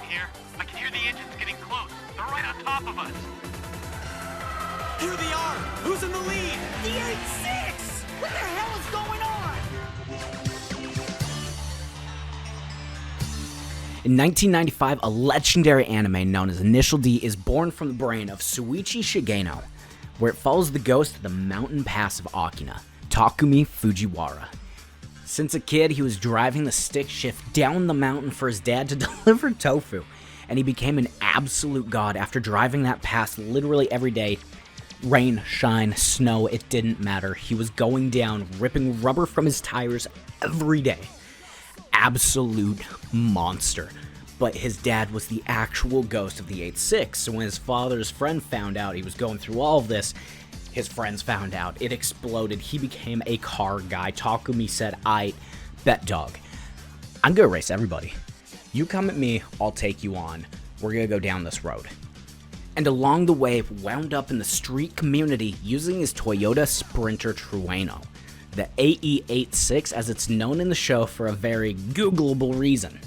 here. I can hear the engines getting close. They're right on top of us. Here they are! Who's in the lead? The 8-6! What the hell is going on? In 1995, a legendary anime known as Initial D is born from the brain of Shuichi Shigeno, where it follows the ghost of the mountain pass of Akina, Takumi Fujiwara. Since a kid, he was driving the stick shift down the mountain for his dad to deliver tofu, and he became an absolute god after driving that pass literally every day. Rain, shine, snow, it didn't matter. He was going down, ripping rubber from his tires every day. Absolute monster. But his dad was the actual ghost of the 8-6, so when his father's friend found out he was going through all of this, his friends found out, it exploded, he became a car guy. Takumi said, bet dog, I'm gonna race everybody. You come at me, I'll take you on. We're gonna go down this road. And along the way, wound up in the street community using his Toyota Sprinter Trueno, the AE86 as it's known in the show for a very Googleable reason.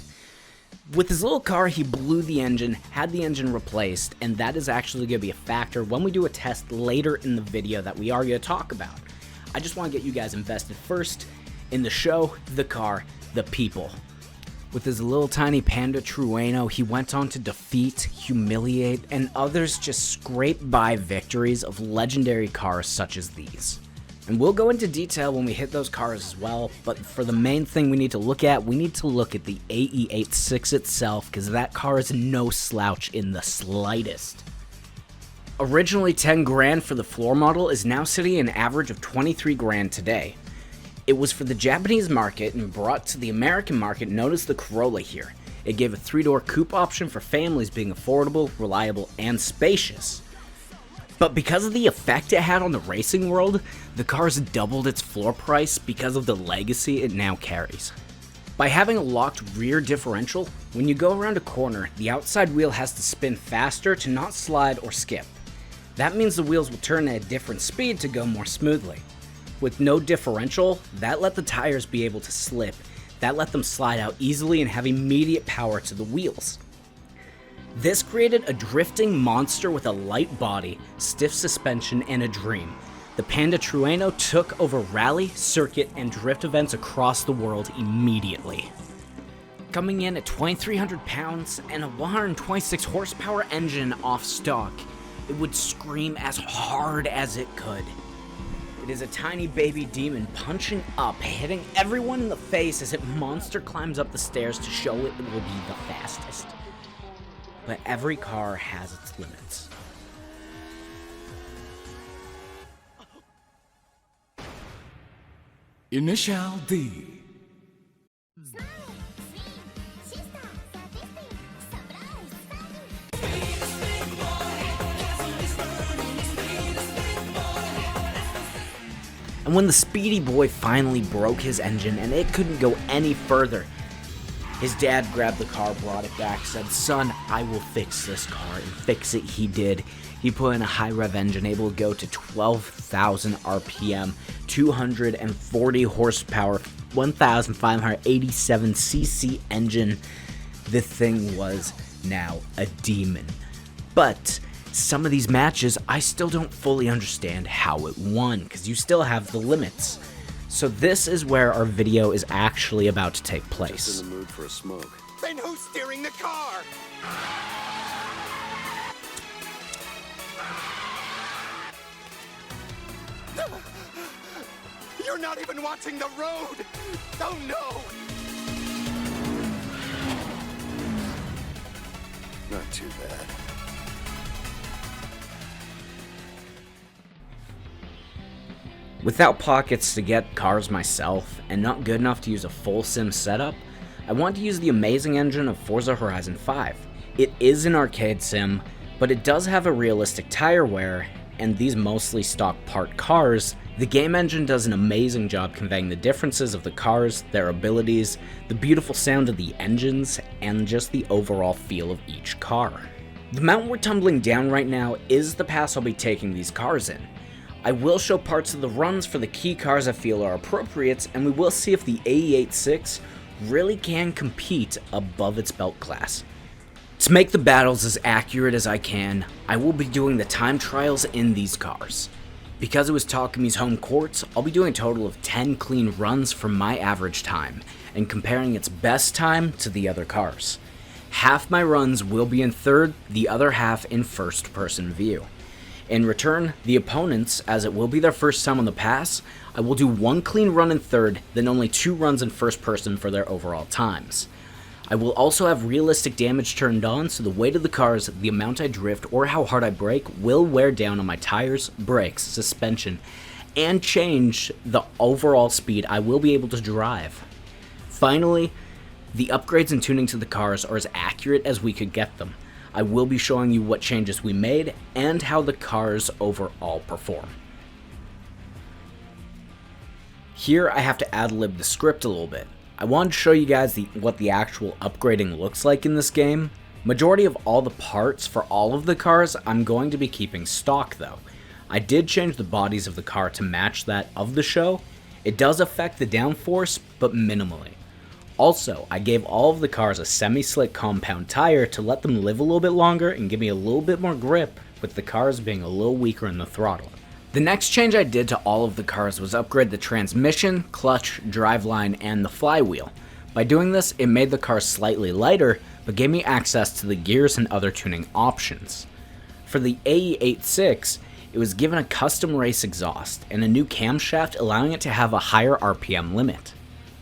With his little car, he blew the engine, had the engine replaced, and that is actually going to be a factor when we do a test later in the video that we are going to talk about. I just want to get you guys invested first in the show, the car, the people. With his little tiny Panda Trueno, he went on to defeat, humiliate, and others just scrape by victories of legendary cars such as these. And we'll go into detail when we hit those cars as well, but for the main thing we need to look at the AE86 itself, because that car is no slouch in the slightest. Originally 10 grand for the floor model is now sitting at an average of 23 grand today. It was for the Japanese market and brought to the American market known as the Corolla here. It gave a 3-door coupe option for families, being affordable, reliable, and spacious. But because of the effect it had on the racing world, the car's doubled its floor price because of the legacy it now carries. By having a locked rear differential, when you go around a corner, the outside wheel has to spin faster to not slide or skip. That means the wheels will turn at a different speed to go more smoothly. With no differential, that let the tires be able to slip, that let them slide out easily and have immediate power to the wheels. This created a drifting monster with a light body, stiff suspension, and a dream. The Panda Trueno took over rally, circuit, and drift events across the world immediately. Coming in at 2,300 pounds and a 126 horsepower engine off stock, it would scream as hard as it could. It is a tiny baby demon punching up, hitting everyone in the face as it monster climbs up the stairs to show it will be the fastest. But every car has its limits. Initial D. And when the speedy boy finally broke his engine and it couldn't go any further, his dad grabbed the car, brought it back, said, "Son, I will fix this car," and fix it he did. He put in a high rev engine able to go to 12,000 RPM, 240 horsepower, 1,587 cc engine. The thing was now a demon. But some of these matches, I still don't fully understand how it won, because you still have the limits. So this is where our video is actually about to take place. Just in the mood for a smoke. Then who's steering the car? You're not even watching the road! Oh no! Not too bad. Without pockets to get cars myself, and not good enough to use a full sim setup, I want to use the amazing engine of Forza Horizon 5. It is an arcade sim, but it does have a realistic tire wear, and these mostly stock part cars, the game engine does an amazing job conveying the differences of the cars, their abilities, the beautiful sound of the engines, and just the overall feel of each car. The mountain we're tumbling down right now is the pass I'll be taking these cars in. I will show parts of the runs for the key cars I feel are appropriate, and we will see if the AE86 really can compete above its belt class. To make the battles as accurate as I can, I will be doing the time trials in these cars. Because it was Takumi's home courts, I'll be doing a total of 10 clean runs for my average time, and comparing its best time to the other cars. Half my runs will be in third, the other half in first person view. In return, the opponents, as it will be their first time on the pass, I will do 1 clean run in third, then only 2 runs in first person for their overall times. I will also have realistic damage turned on, so the weight of the cars, the amount I drift, or how hard I brake will wear down on my tires, brakes, suspension, and change the overall speed I will be able to drive. Finally, the upgrades and tuning to the cars are as accurate as we could get them. I will be showing you what changes we made and how the cars overall perform. Here I have to ad-lib the script a little bit. I wanted to show you guys what the actual upgrading looks like in this game. Majority of all the parts for all of the cars I'm going to be keeping stock though. I did change the bodies of the car to match that of the show. It does affect the downforce, but minimally. Also, I gave all of the cars a semi-slick compound tire to let them live a little bit longer and give me a little bit more grip, with the cars being a little weaker in the throttle. The next change I did to all of the cars was upgrade the transmission, clutch, driveline, and the flywheel. By doing this, it made the car slightly lighter, but gave me access to the gears and other tuning options. For the AE86, it was given a custom race exhaust and a new camshaft, allowing it to have a higher RPM limit.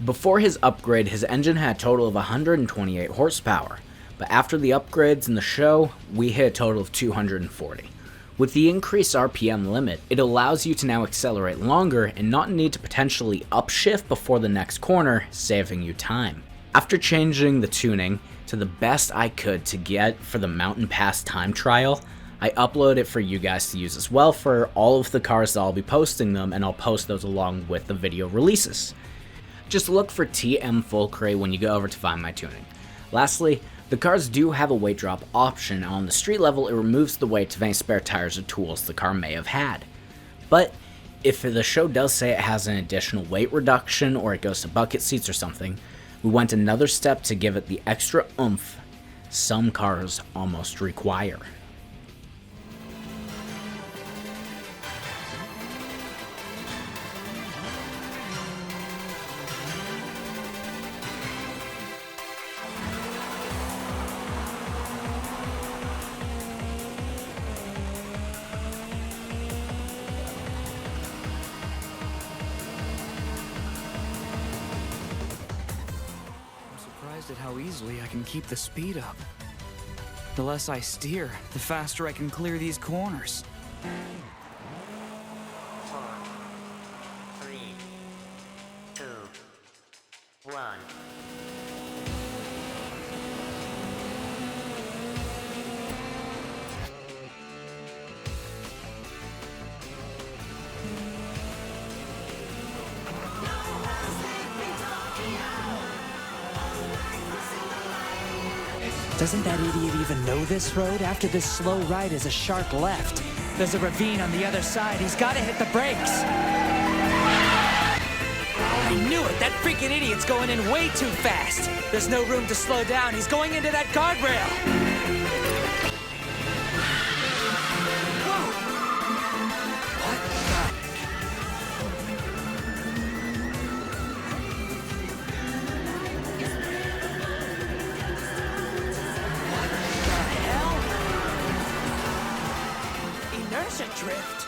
Before his upgrade, his engine had a total of 128 horsepower, but after the upgrades in the show, we hit a total of 240. With the increased RPM limit, it allows you to now accelerate longer and not need to potentially upshift before the next corner, saving you time. After changing the tuning to the best I could to get for the Mountain Pass time trial, I upload it for you guys to use as well for all of the cars that I'll be posting them, and I'll post those along with the video releases. Just look for TM Fulcray when you go over to find my tuning. Lastly, the cars do have a weight drop option. On the street level, it removes the weight of any spare tires or tools the car may have had. But if the show does say it has an additional weight reduction or it goes to bucket seats or something, we went another step to give it the extra oomph some cars almost require. At how easily I can keep the speed up. The less I steer, the faster I can clear these corners. 4, 3, 2, 1. Doesn't that idiot even know this road? After this slow right is a sharp left. There's a ravine on the other side. He's got to hit the brakes. I knew it. That freaking idiot's going in way too fast. There's no room to slow down. He's going into that guardrail. Drift.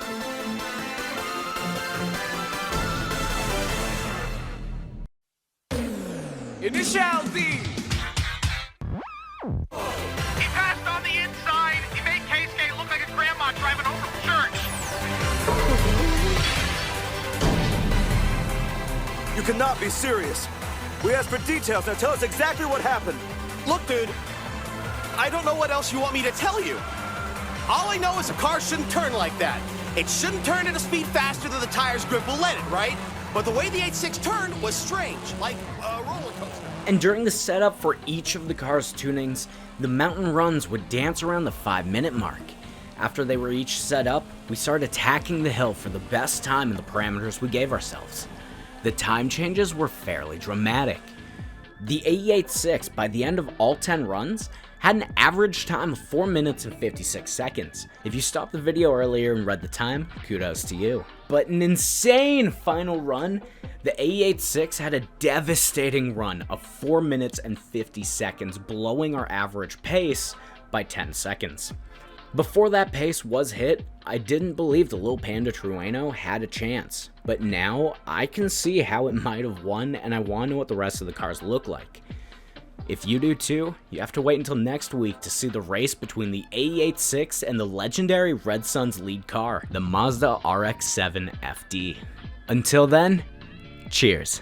Initial D! He passed on the inside. He made K-Skate look like a grandma driving home from church. You cannot be serious. We asked for details. Now tell us exactly what happened. Look, dude, I don't know what else you want me to tell you. All I know is a car shouldn't turn like that. It shouldn't turn at a speed faster than the tire's grip will let it, right? But the way the 86 turned was strange, like a roller coaster. And during the setup for each of the car's tunings, the mountain runs would dance around the 5-minute mark. After they were each set up, we started attacking the hill for the best time in the parameters we gave ourselves. The time changes were fairly dramatic. The AE86, by the end of all 10 runs, had an average time of 4 minutes and 56 seconds. If you stopped the video earlier and read the time, kudos to you. But an insane final run, the AE86 had a devastating run of 4 minutes and 50 seconds, blowing our average pace by 10 seconds. Before that pace was hit, I didn't believe the Lil Panda Trueno had a chance, but now I can see how it might have won, and I want to know what the rest of the cars look like. If you do too, you have to wait until next week to see the race between the AE86 and the legendary Red Sun's lead car, the Mazda RX7 FD. Until then, cheers.